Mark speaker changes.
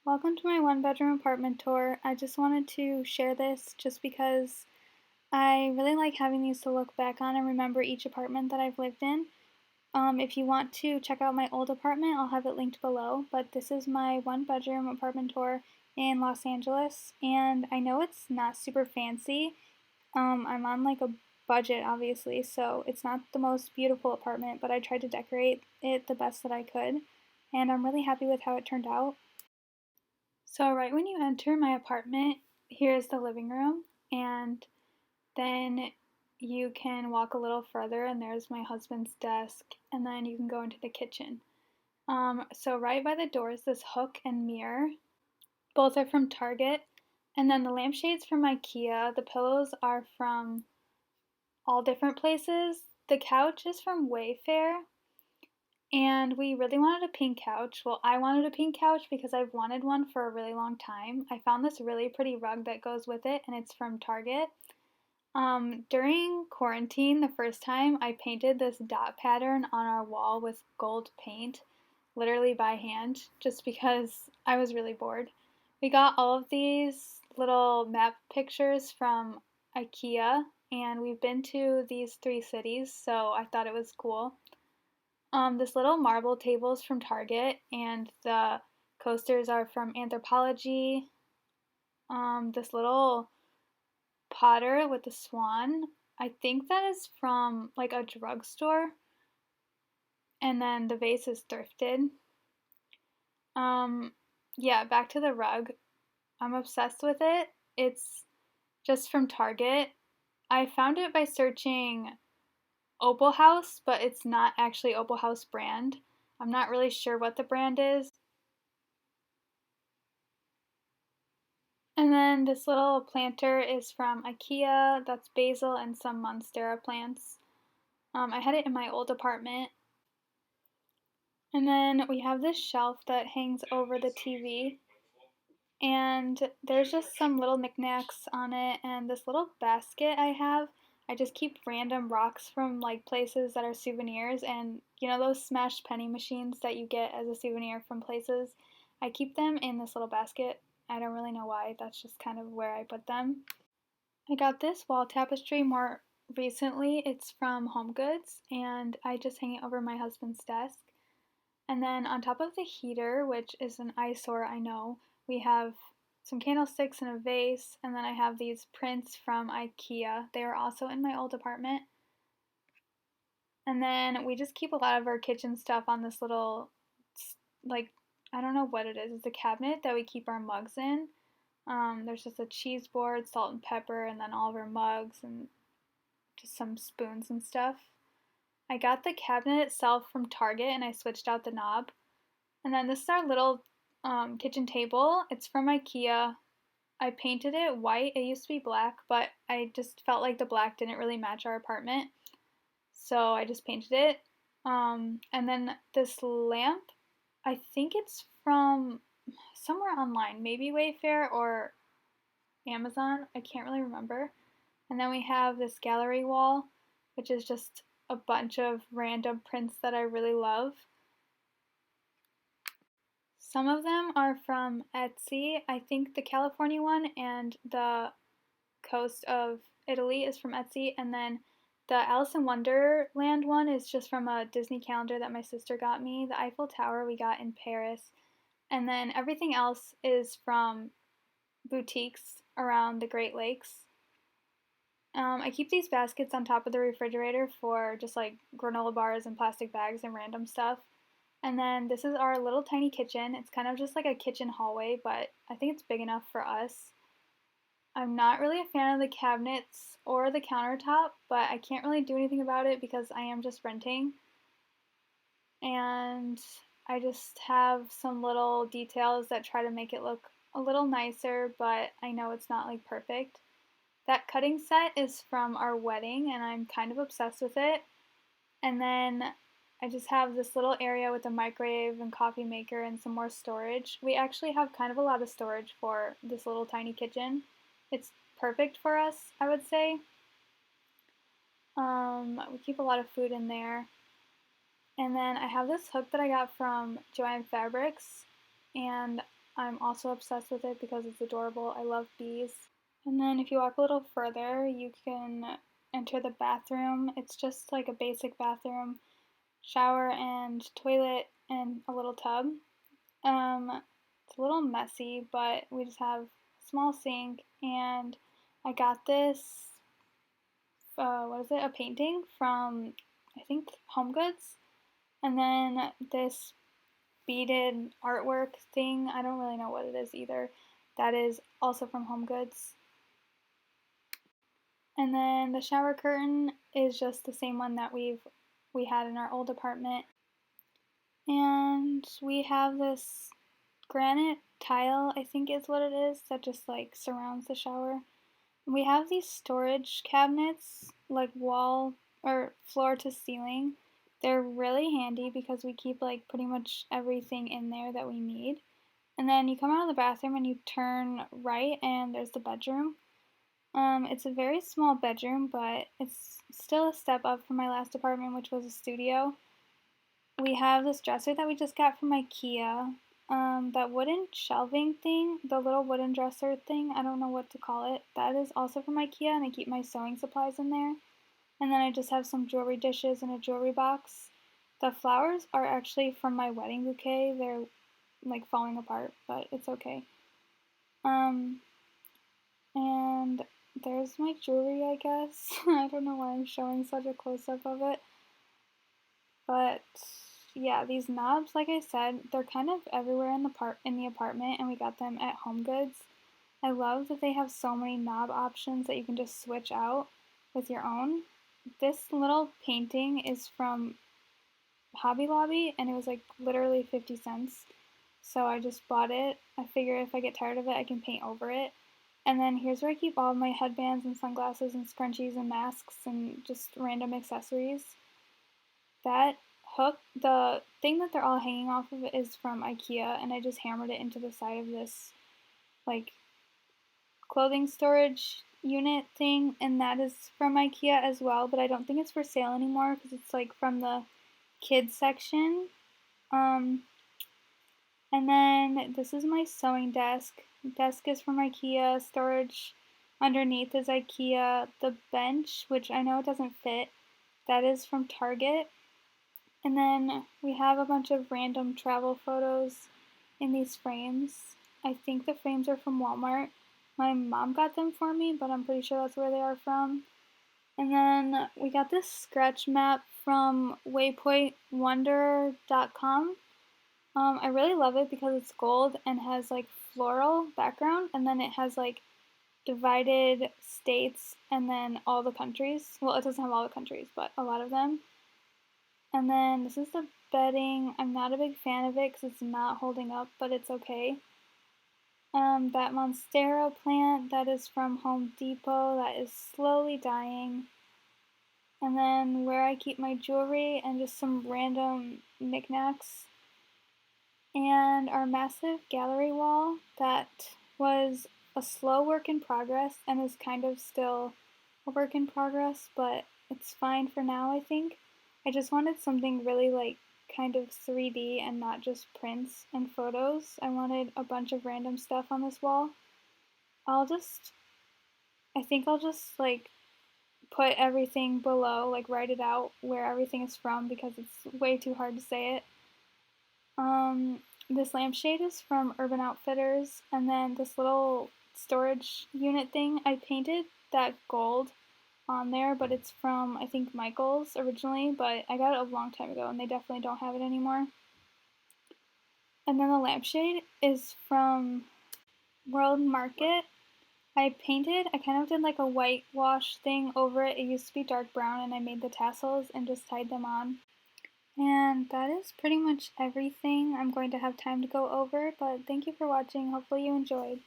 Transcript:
Speaker 1: Welcome to my one bedroom apartment tour. I just wanted to share this just because I really like having these to look back on and remember each apartment that I've lived in. If you want to check out my old apartment, I'll have it linked below, but this is my one bedroom apartment tour in Los Angeles, and I know it's not super fancy. I'm on like a budget, obviously, so it's not the most beautiful apartment, but I tried to decorate it the best that I could, and I'm really happy with how it turned out. So right when you enter my apartment, here's the living room, and then you can walk a little further and there's my husband's desk, and then you can go into the kitchen. So right by the door is this hook and mirror. Both are from Target. And then the lampshades from Ikea. The pillows are from all different places. The couch is from Wayfair. And we really wanted a pink couch. Well, I wanted a pink couch because I've wanted one for a really long time. I found this really pretty rug that goes with it, and it's from Target. During quarantine, the first time, I painted this dot pattern on our wall with gold paint, literally by hand, just because I was really bored. We got all of these little map pictures from Ikea, and we've been to these three cities, so I thought it was cool. This little marble table's from Target, and the coasters are from Anthropology. This little Potter with the swan, I think that is from like a drugstore, and then the vase is thrifted. Um, yeah, back to the rug. I'm obsessed with it. It's just from Target. I found it by searching Opal House, but it's not actually Opal House brand. I'm not really sure what the brand is. And then this little planter is from Ikea. That's basil and some monstera plants. I had it in my old apartment. And then we have this shelf that hangs over the TV. And there's just some little knickknacks on it. And this little basket I have, I just keep random rocks from like places that are souvenirs. And you know those smashed penny machines that you get as a souvenir from places? I keep them in this little basket. I don't really know why. That's just kind of where I put them. I got this wall tapestry more recently. It's from HomeGoods, and I just hang it over my husband's desk. And then on top of the heater, which is an eyesore, I know, we have some candlesticks and a vase, and then I have these prints from Ikea. They are also in my old apartment. And then we just keep a lot of our kitchen stuff on this little, like, I don't know what it is. It's a cabinet that we keep our mugs in. There's just a cheese board, salt and pepper, and then all of our mugs and just some spoons and stuff. I got the cabinet itself from Target and I switched out the knob. And then this is our little kitchen table. It's from Ikea. I painted it white. It used to be black, but I just felt like the black didn't really match our apartment. So I just painted it. And then this lamp, I think it's from somewhere online, maybe Wayfair or Amazon. I can't really remember. And then we have this gallery wall, which is just a bunch of random prints that I really love. Some of them are from Etsy. I think the California one and the coast of Italy is from Etsy, and then the Alice in Wonderland one is just from a Disney calendar that my sister got me. The Eiffel Tower we got in Paris, and then everything else is from boutiques around the Great Lakes. I keep these baskets on top of the refrigerator for just like granola bars and plastic bags and random stuff. And then this is our little tiny kitchen. It's kind of just like a kitchen hallway, but I think it's big enough for us. I'm not really a fan of the cabinets or the countertop, but I can't really do anything about it because I am just renting. And I just have some little details that try to make it look a little nicer, but I know it's not like perfect. That cutting set is from our wedding, and I'm kind of obsessed with it. And then I just have this little area with a microwave and coffee maker and some more storage. We actually have kind of a lot of storage for this little tiny kitchen. It's perfect for us, I would say. We keep a lot of food in there. And then I have this hook that I got from Joann Fabrics, and I'm also obsessed with it because it's adorable. I love bees. And then if you walk a little further, you can enter the bathroom. It's just like a basic bathroom, shower and toilet and a little tub. It's a little messy, but we just have a small sink, and I got this, what is it, a painting from, I think, Home Goods, and then this beaded artwork thing, I don't really know what it is either, that is also from Home Goods. And then the shower curtain is just the same one that we had in our old apartment. And we have this granite tile, I think is what it is, that just like surrounds the shower. We have these storage cabinets, like wall or floor to ceiling. They're really handy because we keep like pretty much everything in there that we need. And then you come out of the bathroom and you turn right and there's the bedroom. It's a very small bedroom, but it's still a step up from my last apartment, which was a studio. We have this dresser that we just got from Ikea. That wooden shelving thing, the little wooden dresser thing, I don't know what to call it, that is also from Ikea, and I keep my sewing supplies in there. And then I just have some jewelry dishes and a jewelry box. The flowers are actually from my wedding bouquet. They're like falling apart, but it's okay. And there's my jewelry, I guess. I don't know why I'm showing such a close-up of it. But yeah, these knobs, like I said, they're kind of everywhere in the apartment, and we got them at Home Goods. I love that they have so many knob options that you can just switch out with your own. This little painting is from Hobby Lobby, and it was like literally 50 cents. So I just bought it. I figure if I get tired of it, I can paint over it. And then here's where I keep all of my headbands and sunglasses and scrunchies and masks and just random accessories. That hook, the thing that they're all hanging off of, is from Ikea, and I just hammered it into the side of this like clothing storage unit thing, and that is from Ikea as well, but I don't think it's for sale anymore because it's like from the kids section. And then this is my sewing desk. Desk is from Ikea. Storage underneath is Ikea. The bench, which I know it doesn't fit, that is from Target. And then we have a bunch of random travel photos in these frames. I think the frames are from Walmart. My mom got them for me, but I'm pretty sure that's where they are from. And then we got this sketch map from Waypoint Wonder.com. I really love it because it's gold and has like floral background, and then it has like divided states and then all the countries. Well, it doesn't have all the countries, but a lot of them. And then this is the bedding. I'm not a big fan of it because it's not holding up, but it's okay. That Monstera plant, that is from Home Depot, that is slowly dying. And then where I keep my jewelry and just some random knickknacks. And our massive gallery wall that was a slow work in progress and is kind of still a work in progress, but it's fine for now, I think. I just wanted something really like kind of 3D and not just prints and photos. I wanted a bunch of random stuff on this wall. I think I'll just like put everything below, like write it out where everything is from because it's way too hard to say it. This lampshade is from Urban Outfitters, and then this little storage unit thing, I painted that gold on there, but it's from, I think, Michael's originally, but I got it a long time ago, and they definitely don't have it anymore. And then the lampshade is from World Market. I kind of did like a whitewash thing over it. It used to be dark brown, and I made the tassels and just tied them on. And that is pretty much everything I'm going to have time to go over, but thank you for watching. Hopefully you enjoyed.